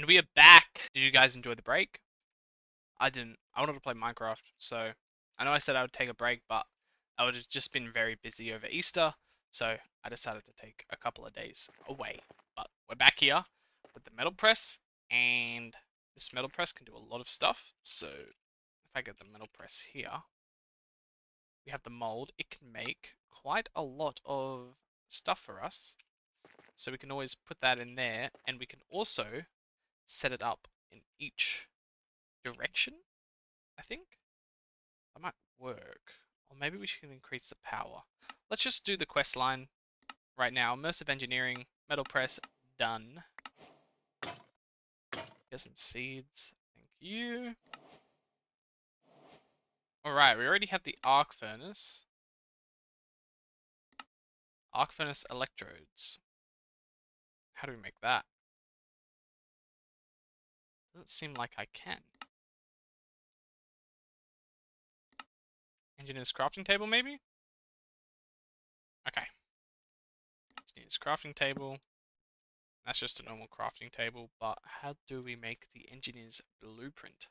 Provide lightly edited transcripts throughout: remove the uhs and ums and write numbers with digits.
And we are back. Did you guys enjoy the break? I didn't. I wanted to play Minecraft, so I know I said I would take a break, but I would have just been very busy over Easter, so I decided to take a couple of days away. But we're back here with the metal press, and this metal press can do a lot of stuff. So if I get the metal press here, we have the mold. It can make quite a lot of stuff for us. So we can always put that in there, and we can also set it up in each direction, I think. That might work. Or maybe we should increase the power. Let's just do the quest line right now. Immersive engineering, metal press, done. Here's some seeds. Thank you. Alright, we already have the arc furnace. Arc furnace electrodes. How do we make that? Doesn't seem like I can. Engineer's crafting table, maybe? Okay. Engineer's crafting table. That's just a normal crafting table, but how do we make the engineer's blueprint?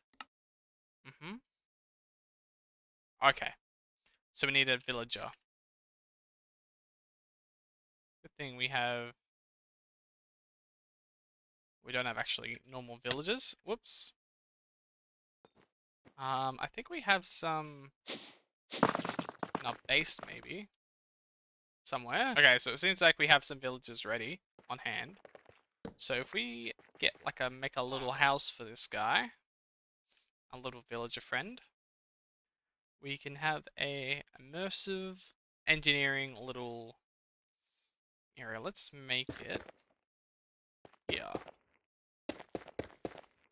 Okay. So we need a villager. Good thing we don't have actually normal villagers. Whoops. I think we have some in our base maybe. Somewhere. Okay, so it seems like we have some villagers ready on hand. So if we make a little house for this guy, a little villager friend, we can have a immersive engineering little area. Let's make it here.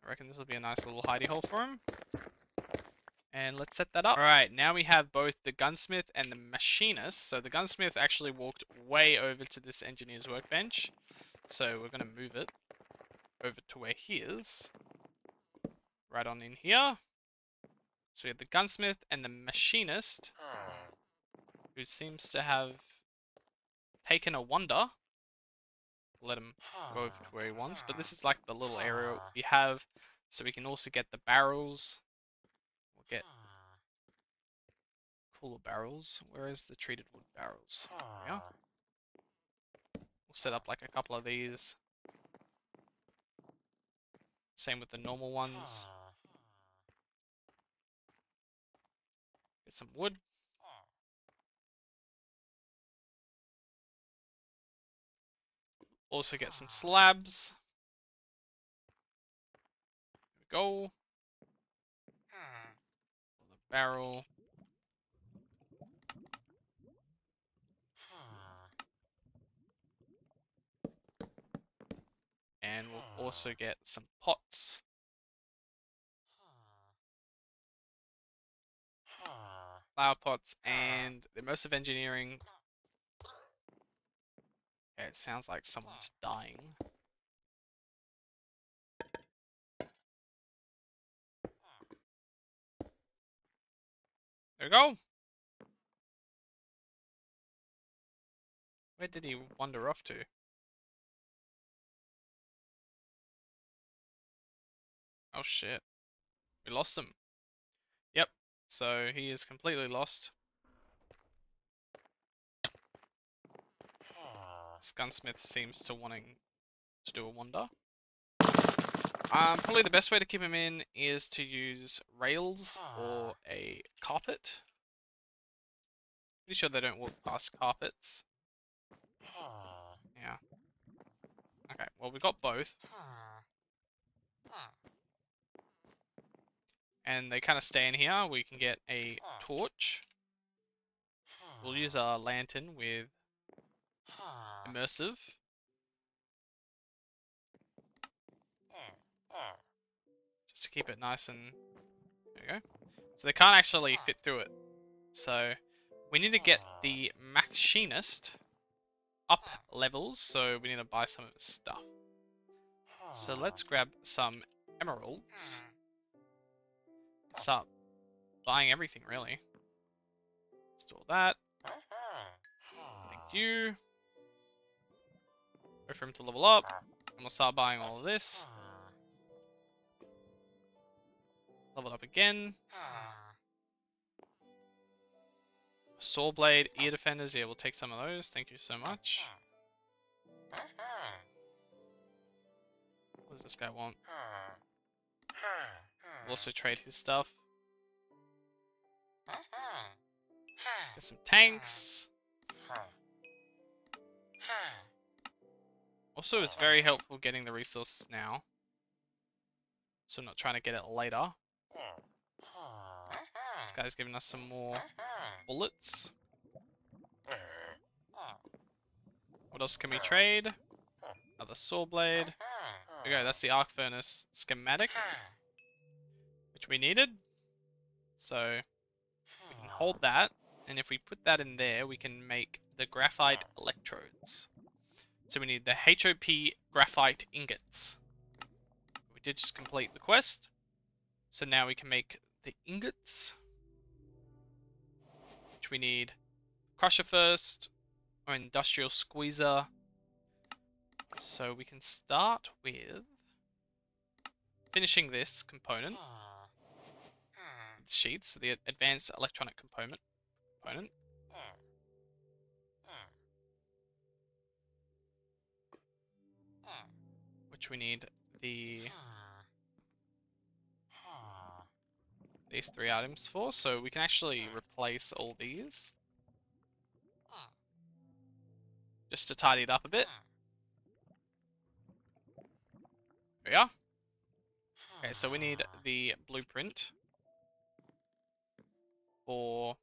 I reckon this will be a nice little hidey hole for him. And let's set that up. Alright, now we have both the gunsmith and the machinist. So the gunsmith actually walked way over to this engineer's workbench. So we're going to move it over to where he is. Right on in here. So we have the gunsmith and the machinist, who seems to have taken a wander. Let him go over to where he wants. But this is like the little area we have. So we can also get the barrels. We'll get cooler barrels. Where is the treated wood barrels? There we are. We'll set up like a couple of these. Same with the normal ones. Get some wood. Also get some slabs. There we go. The barrel. And we'll also get some pots. Flower pots and the immersive engineering. Okay, it sounds like someone's dying. There we go. Where did he wander off to? Oh shit. We lost him. Yep. So he is completely lost. This gunsmith seems to wanting to do a wander. Probably the best way to keep him in is to use rails or a carpet. Pretty sure they don't walk past carpets. Yeah. Okay, well we got both. And they kind of stay in here. We can get a torch. We'll use a lantern with immersive. Just to keep it nice and... There you go. So they can't actually fit through it. So we need to get the machinist up levels. So we need to buy some of his stuff. So let's grab some emeralds. Start buying everything really. Let's do all that. Thank you. Wait for him to level up. And we'll start buying all of this. Level up again. Saw blade, ear defenders. Yeah, we'll take some of those. Thank you so much. What does this guy want? We'll also trade his stuff. Get some tanks. Also, it's very helpful getting the resources now. So I'm not trying to get it later. This guy's giving us some more bullets. What else can we trade? Another saw blade. There we go, that's the arc furnace schematic, which we needed. So we can hold that, and if we put that in there, we can make the graphite electrodes. So we need the HOP graphite ingots. We did just complete the quest. So now we can make the ingots, which we need crusher first, or industrial squeezer. So we can start with finishing this component, sheets, so the advanced electronic component, which we need these 3 items for. So we can actually replace all these just to tidy it up a bit. There we are. Okay, so we need the blueprint for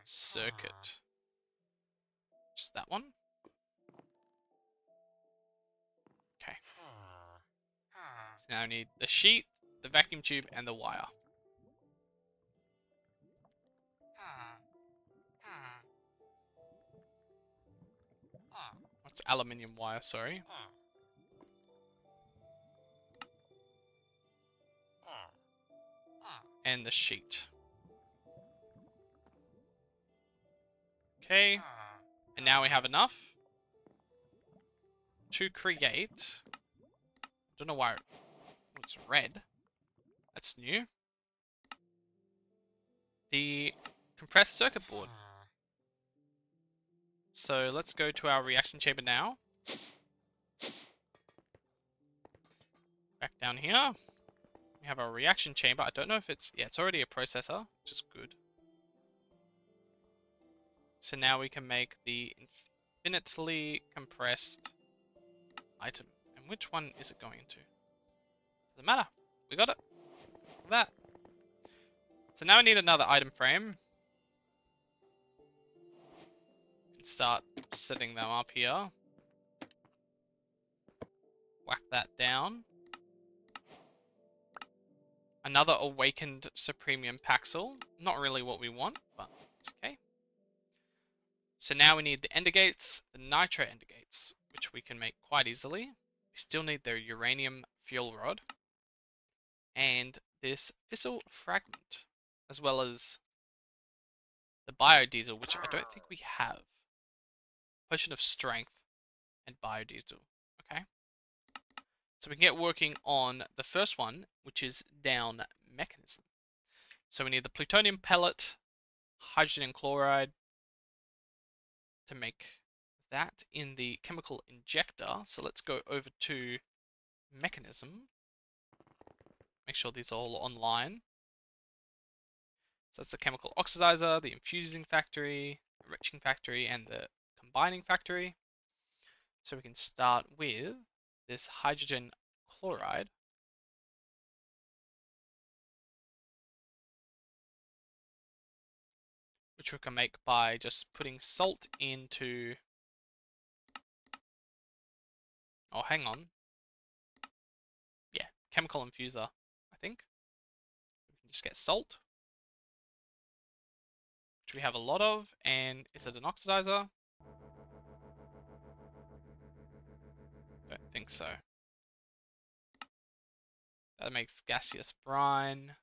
circuit. Just that one. Okay. So now I need the sheet, the vacuum tube, and the wire. What's aluminium wire, sorry. And the sheet. Okay, and now we have enough to create, don't know why it's red, that's new, the compressed circuit board. So let's go to our reaction chamber now. Back down here, we have our reaction chamber. I don't know if it's, yeah, it's already a processor, which is good. So now we can make the infinitely compressed item. And which one is it going to? Doesn't matter. We got it. Look at that. So now I need another item frame. Start setting them up here. Whack that down. Another awakened Supremium Paxel. Not really what we want, but it's okay. So now we need the ender gates, the nitro ender gates, which we can make quite easily. We still need the uranium fuel rod and this fissile fragment, as well as the biodiesel, which I don't think we have. Potion of strength and biodiesel. Okay. So we can get working on the first one, which is down Mekanism. So we need the plutonium pellet, hydrogen and chloride to make that in the chemical injector. So let's go over to Mekanism. Make sure these are all online. So that's the chemical oxidizer, the infusing factory, enriching factory, and the combining factory. So we can start with this hydrogen chloride. Which we can make by just putting salt into... Oh, hang on. Yeah, chemical infuser, I think. We can just get salt, which we have a lot of, and is it an oxidizer? Don't think so. That makes gaseous brine.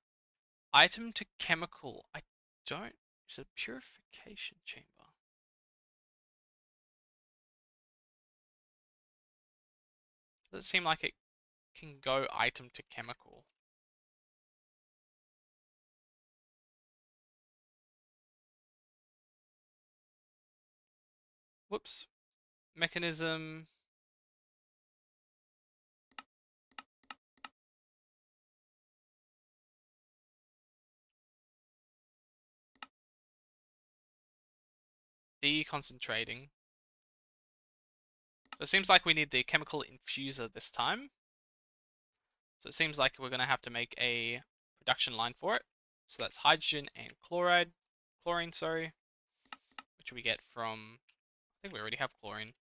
Item to chemical. I don't... It's a purification chamber. Does it seem like it can go item to chemical? whoops, Mechanism. Deconcentrating. So it seems like we need the chemical infuser this time. So it seems like we're going to have to make a production line for it. So that's hydrogen and chlorine, sorry, which we get from, I think we already have chlorine,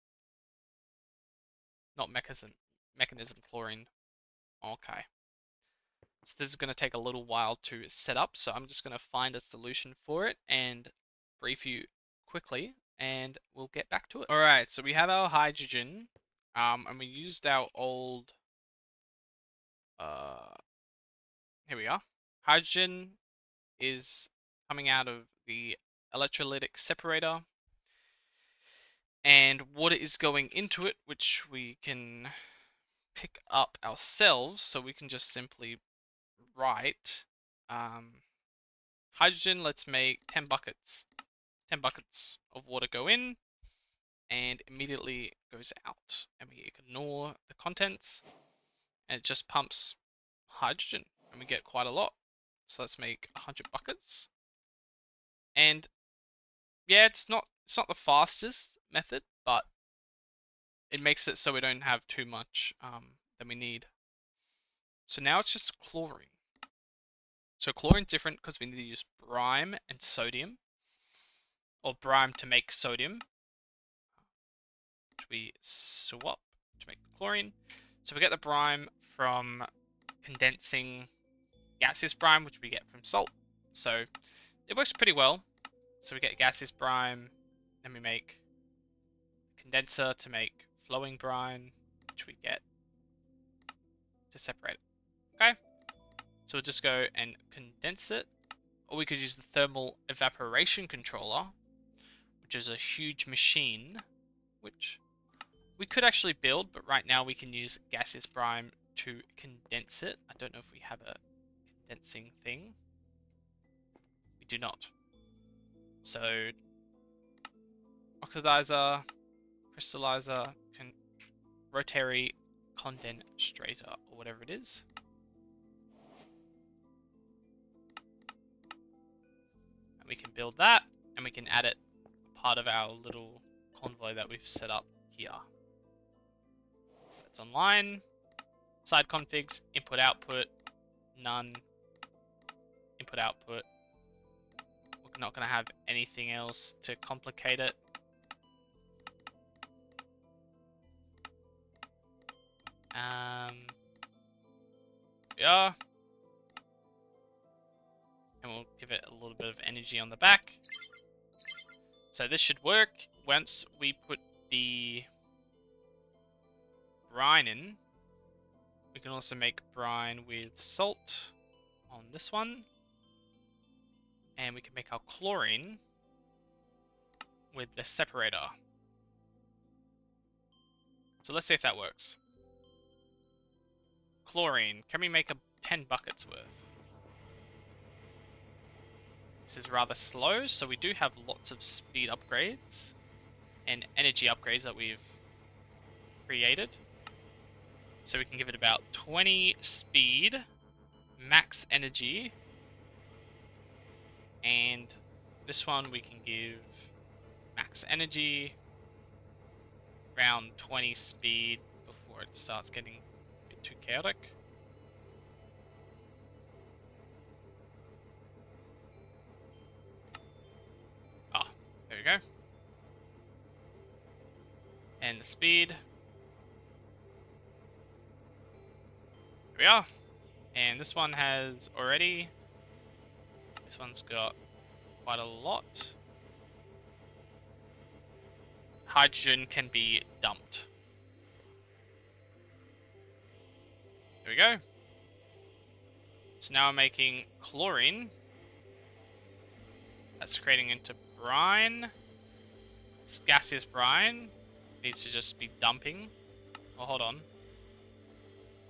not mechanism chlorine. Okay. So this is going to take a little while to set up, so I'm just going to find a solution for it and brief you quickly, and we'll get back to it. All right, so we have our hydrogen, and we used our old, here we are. Hydrogen is coming out of the electrolytic separator, and water is going into it, which we can pick up ourselves, so we can just simply write hydrogen, let's make 10 buckets. 10 buckets of water go in and immediately goes out. And we ignore the contents and it just pumps hydrogen and we get quite a lot. So let's make 100 buckets. And yeah, it's not the fastest method, but it makes it so we don't have too much than we need. So now it's just chlorine. So chlorine's different because we need to use brine and sodium, or brine to make sodium, which we swap to make the chlorine. So we get the brine from condensing gaseous brine, which we get from salt. So it works pretty well. So we get gaseous brine, then we make condenser to make flowing brine, which we get to separate it. Okay, so we'll just go and condense it, or we could use the thermal evaporation controller, which is a huge machine, which we could actually build, but right now we can use gaseous brine to condense it. I don't know if we have a condensing thing. We do not. So oxidizer, crystallizer, rotary condensator, or whatever it is. And we can build that, and we can add it part of our little convoy that we've set up here. So that's online. Side configs, input output, none. Input output. We're not going to have anything else to complicate it. Yeah. And we'll give it a little bit of energy on the back. So this should work once we put the brine in. We can also make brine with salt on this one. And we can make our chlorine with the separator. So let's see if that works. Chlorine, can we make 10 buckets worth? This is rather slow, so we do have lots of speed upgrades and energy upgrades that we've created. So we can give it about 20 speed, max energy, and this one we can give max energy, around 20 speed before it starts getting a bit too chaotic. Ah, there we go. And the speed. Here we are. And this one has already, this one's got quite a lot. Hydrogen can be dumped. There we go. So now I'm making chlorine. That's creating into brine. It's gaseous brine. Needs to just be dumping. Oh, hold on.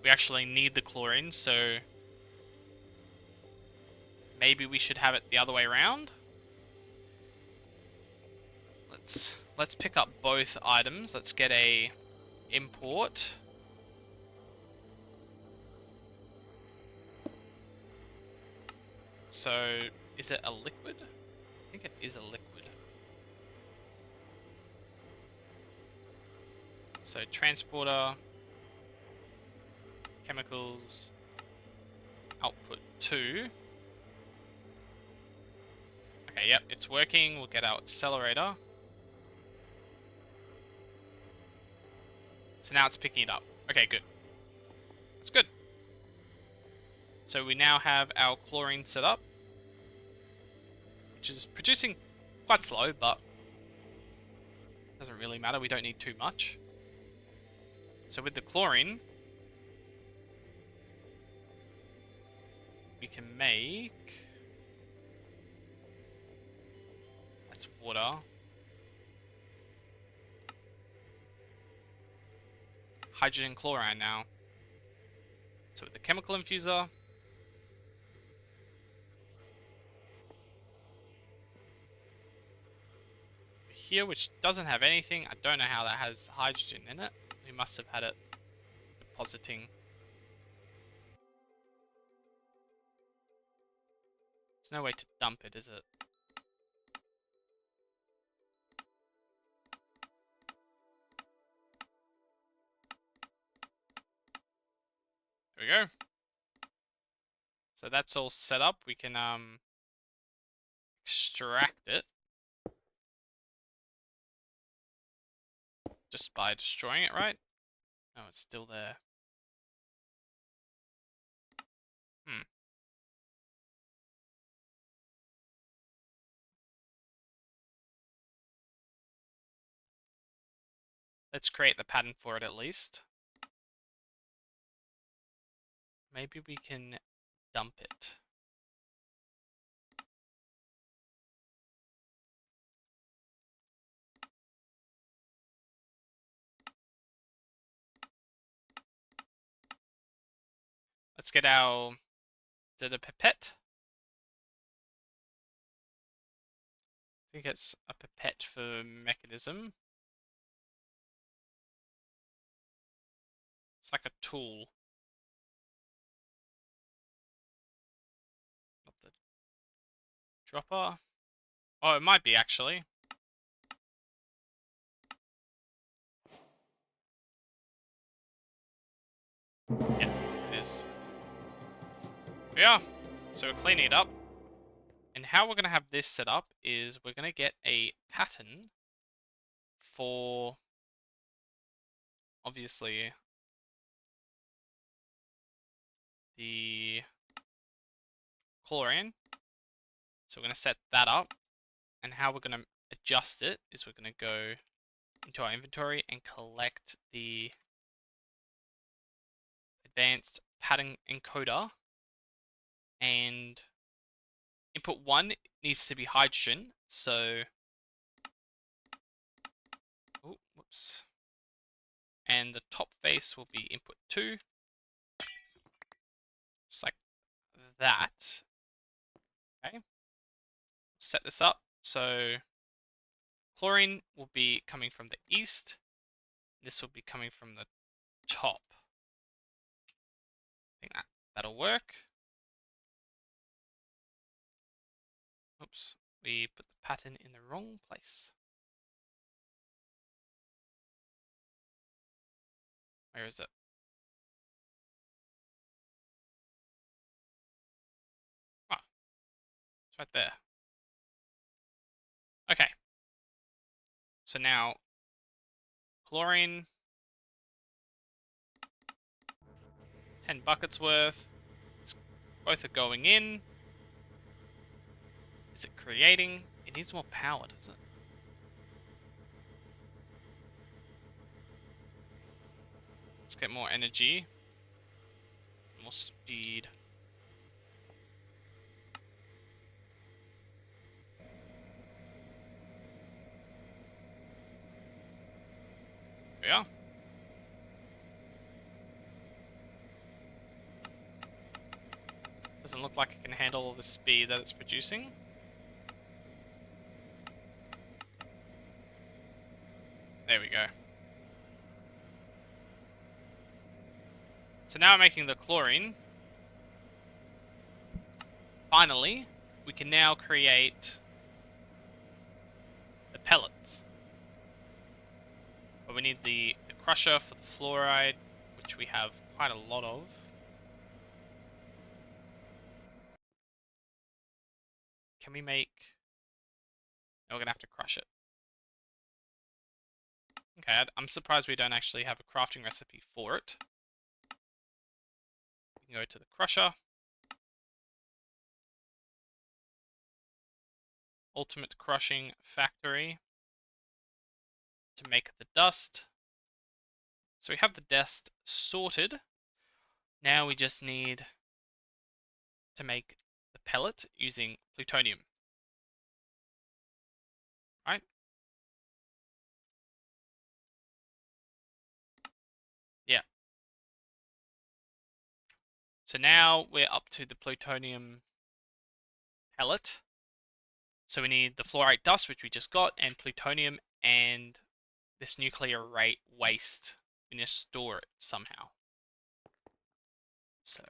We actually need the chlorine, so maybe we should have it the other way around. Let's let's pick up both items. Let's get a import. So, is it a liquid? I think it is a liquid. So, transporter, chemicals, output 2. Okay, yep, it's working. We'll get our accelerator. So now it's picking it up. Okay, good. That's good. So we now have our chlorine set up, which is producing quite slow, but doesn't really matter. We don't need too much. So with the chlorine, we can make... That's water. Hydrogen chlorine now. So with the chemical infuser, here, which doesn't have anything. I don't know how that has hydrogen in it. We must have had it depositing. There's no way to dump it, is it? There we go. So that's all set up. We can extract it just by destroying it, right? Oh, it's still there. Let's create the pattern for it at least. Maybe we can dump it. Let's get our... Is it a pipette? I think it's a pipette for Mekanism. It's like a tool. Not the dropper. Oh, it might be actually. Yeah, it is. Yeah, so we're cleaning it up. And how we're going to have this set up is we're going to get a pattern for, obviously, the chlorine. So we're going to set that up. And how we're going to adjust it is we're going to go into our inventory and collect the advanced pattern encoder. And input 1 needs to be hydrogen. So, oh, whoops. And the top face will be input 2. Just like that. Okay. Set this up. So chlorine will be coming from the east. This will be coming from the top. I think that'll work. Oops, we put the pattern in the wrong place. Where is it? Ah, it's right there. Okay. So now chlorine, 10 buckets worth. Both are going in. Is it creating? It needs more power, does it? Let's get more energy. More speed. There we are. Doesn't look like it can handle all the speed that it's producing. There we go. So now I'm making the chlorine. Finally, we can now create the pellets. But we need the crusher for the fluoride, which we have quite a lot of. Can we make... No, we're going to have to crush it. Okay, I'm surprised we don't actually have a crafting recipe for it. We can go to the crusher. Ultimate crushing factory to make the dust. So we have the dust sorted. Now we just need to make the pellet using plutonium. Right? Yeah. So now we're up to the plutonium pellet. So we need the fluorite dust, which we just got, and plutonium and this nuclear waste. We need to store it somehow. So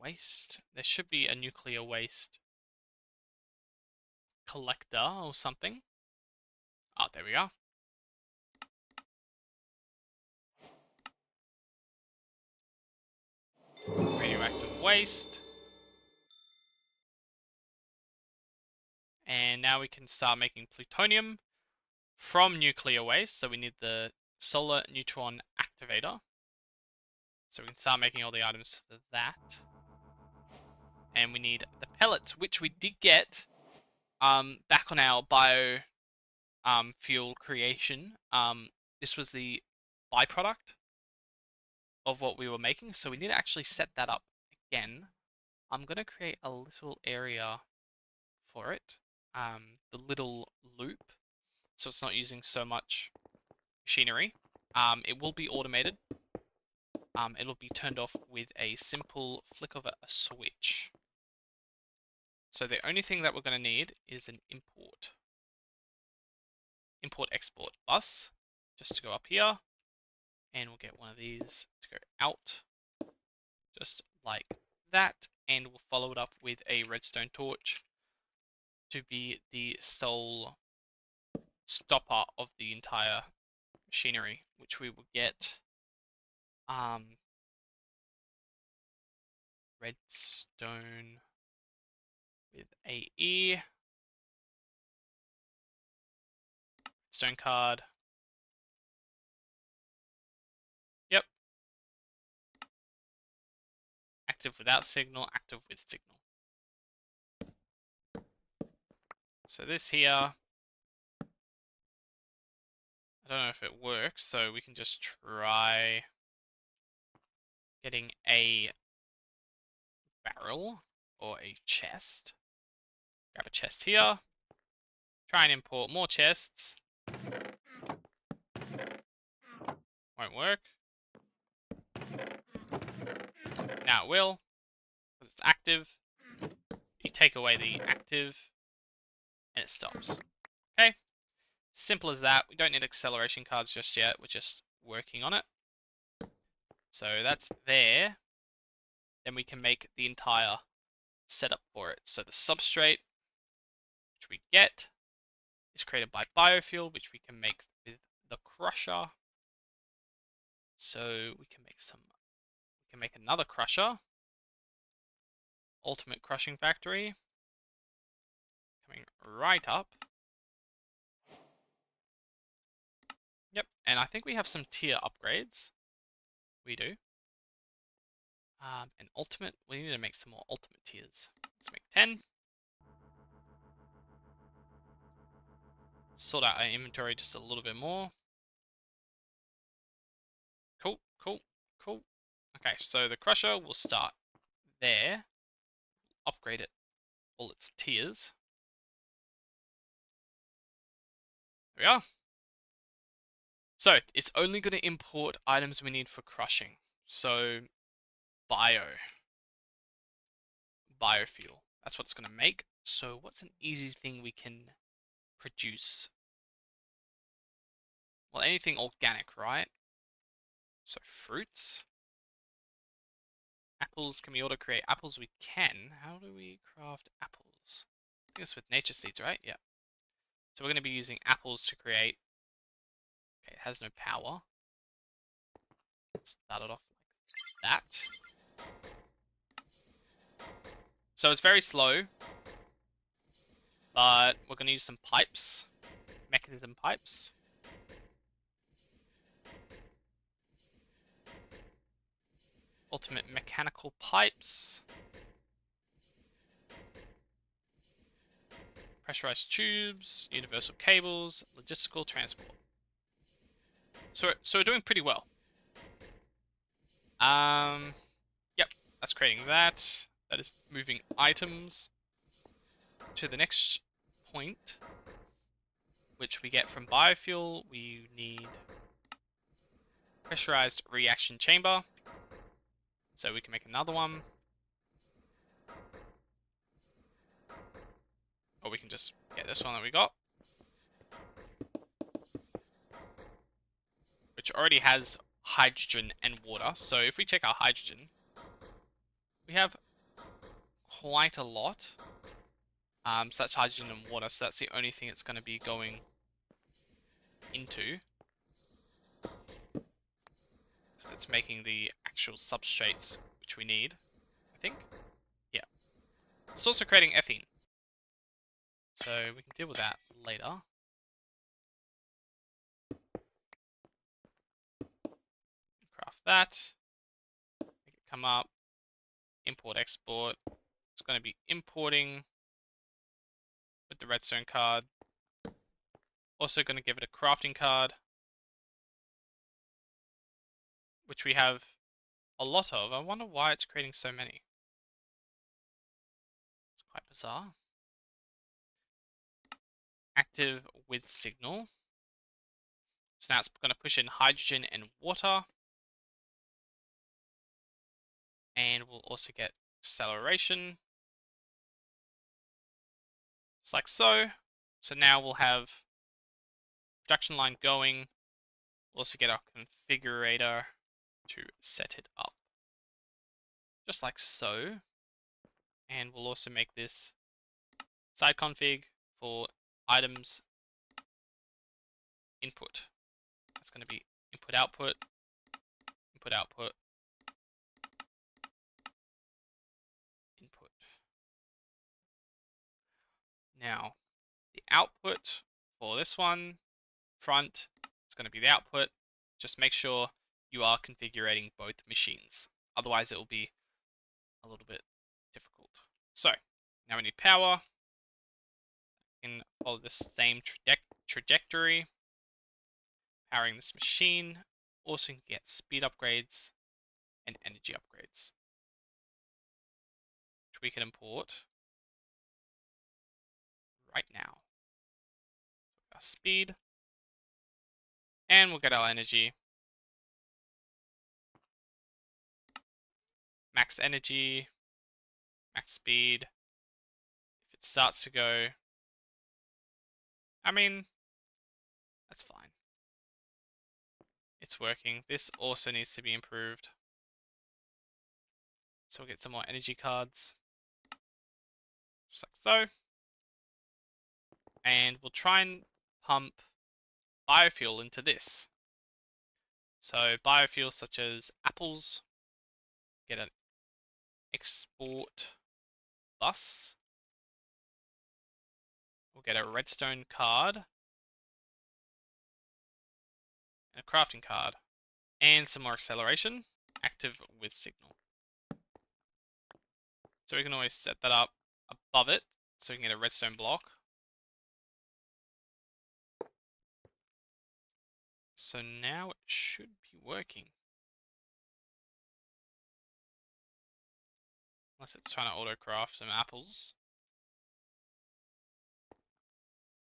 waste, there should be a nuclear waste collector or something. Oh, there we are. Radioactive waste. And now we can start making plutonium from nuclear waste. So we need the solar neutron activator. So we can start making all the items for that. And we need the pellets, which we did get back on our bio fuel creation. This was the byproduct of what we were making, so we need to actually set that up again. I'm going to create a little area for it, the little loop, so it's not using so much machinery. It will be automated. It'll be turned off with a simple flick of a switch. So the only thing that we're going to need is an import-export bus, just to go up here, and we'll get one of these to go out, just like that, and we'll follow it up with a redstone torch to be the sole stopper of the entire machinery, which we will get redstone with AE, redstone card. Yep. Active without signal, active with signal. So this here, I don't know if it works, so we can just try getting a barrel or a chest. Grab a chest here. Try and import more chests. Won't work. Now it will, because it's active. You take away the active, and it stops. Okay, simple as that. We don't need acceleration cards just yet. We're just working on it. So that's there. Then we can make the entire setup for it. So the substrate, which we get, is created by Biofuel, which we can make with the crusher. So we can make another crusher. Ultimate crushing factory. Coming right up. Yep, and I think we have some tier upgrades. We do. And ultimate, we need to make some more ultimate tiers. Let's make 10. Sort out our inventory just a little bit more. Cool, cool, cool. Okay, so the crusher will start there. Upgrade it, all its tiers. There we are. So it's only going to import items we need for crushing. So biofuel. That's what it's going to make. So what's an easy thing we can produce? well, anything organic, right? So fruits. Apples, can we auto create apples? We can. How do we craft apples? I think it's with nature seeds, right? Yeah. So we're going to be using apples to create. Okay, it has no power. Start it off like that. So it's very slow, but we're going to use some pipes, Mekanism pipes. Ultimate mechanical pipes. Pressurized tubes, universal cables, logistical transport. So we're doing pretty well. Yep, that's creating that. That is moving items to the next point, which we get from biofuel. We need pressurized reaction chamber, so we can make another one. Or we can just get this one that we got, which already has hydrogen and water. So if we check our hydrogen, we have quite a lot. So that's hydrogen and water, so that's the only thing it's going to be going into. So it's making the actual substrates which we need, I think. Yeah. It's also creating ethene. So we can deal with that later. Craft that. Make it come up. Import, export. It's going to be importing with the redstone card. Also going to give it a crafting card, which we have a lot of. I wonder why it's creating so many. It's quite bizarre. Active with signal. So now it's going to push in hydrogen and water. And we'll also get acceleration. Just like so. So now we'll have production line going. We'll also get our configurator to set it up. Just like so. And we'll also make this side config for items input. That's going to be input output, input output, input. Now, the output for this one, front, is going to be the output. Just make sure you are configuring both machines. Otherwise, it will be a little bit difficult. So, now we need power. We can follow the same trajectory. Powering this machine. Also can get speed upgrades and energy upgrades, which we can import right now. Our speed, and we'll get our energy. Max energy, max speed. If it starts to go, I mean, that's fine. It's working. This also needs to be improved. So we'll get some more energy cards. Just like so. And we'll try and pump biofuel into this. So biofuels such as apples, get an export bus. We'll get a redstone card, and a crafting card, and some more acceleration, active with signal. So we can always set that up above it, so we can get a redstone block. So now it should be working. Unless it's trying to auto-craft some apples.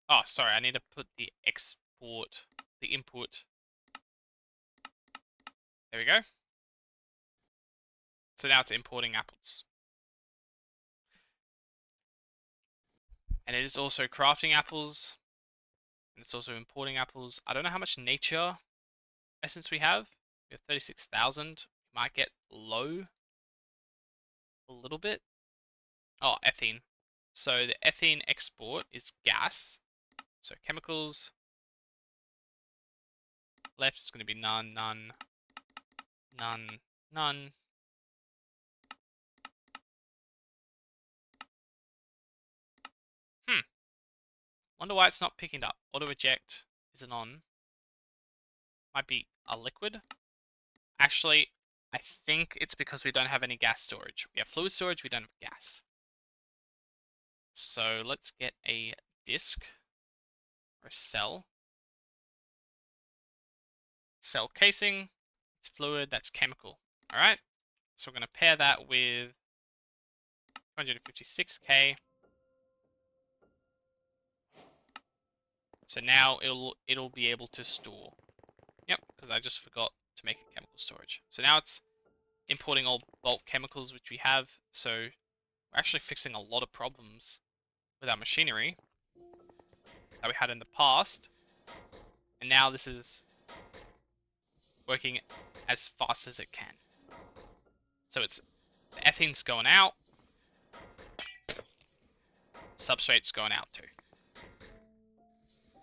Oh, sorry, I need to put the export, the input. There we go. So now it's importing apples. And it is also crafting apples. And it's also importing apples. I don't know how much nature essence we have. We have 36,000. Might get low a little bit. Oh, ethene. So the ethene export is gas. So chemicals left is going to be none, none, none, none. Wonder why it's not picking up. Auto eject isn't on. Might be a liquid. Actually, I think it's because we don't have any gas storage. We have fluid storage, we don't have gas. So let's get a disk or a cell. Cell casing, it's fluid, that's chemical. All right, so we're going to pair that with 256K. So now it'll be able to store. Yep, because I just forgot to make a chemical storage. So now it's importing all bulk chemicals which we have. So we're actually fixing a lot of problems with our machinery that we had in the past. And now this is working as fast as it can. So it's the ethane's going out, substrate's going out too.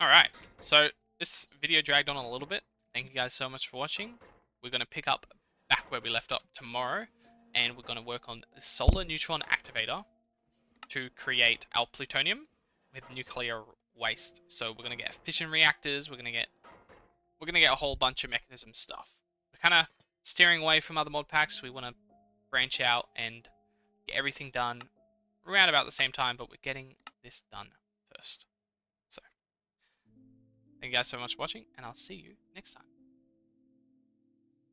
Alright, so this video dragged on a little bit. Thank you guys so much for watching. We're going to pick up back where we left off tomorrow, and we're going to work on the solar neutron activator to create our plutonium with nuclear waste. So we're going to get fission reactors, we're going to get a whole bunch of mechanism stuff. We're kind of steering away from other mod packs. We want to branch out and get everything done around about the same time, but we're getting this done first. So thank you guys so much for watching, and I'll see you next time.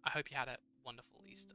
I hope you had a wonderful Easter.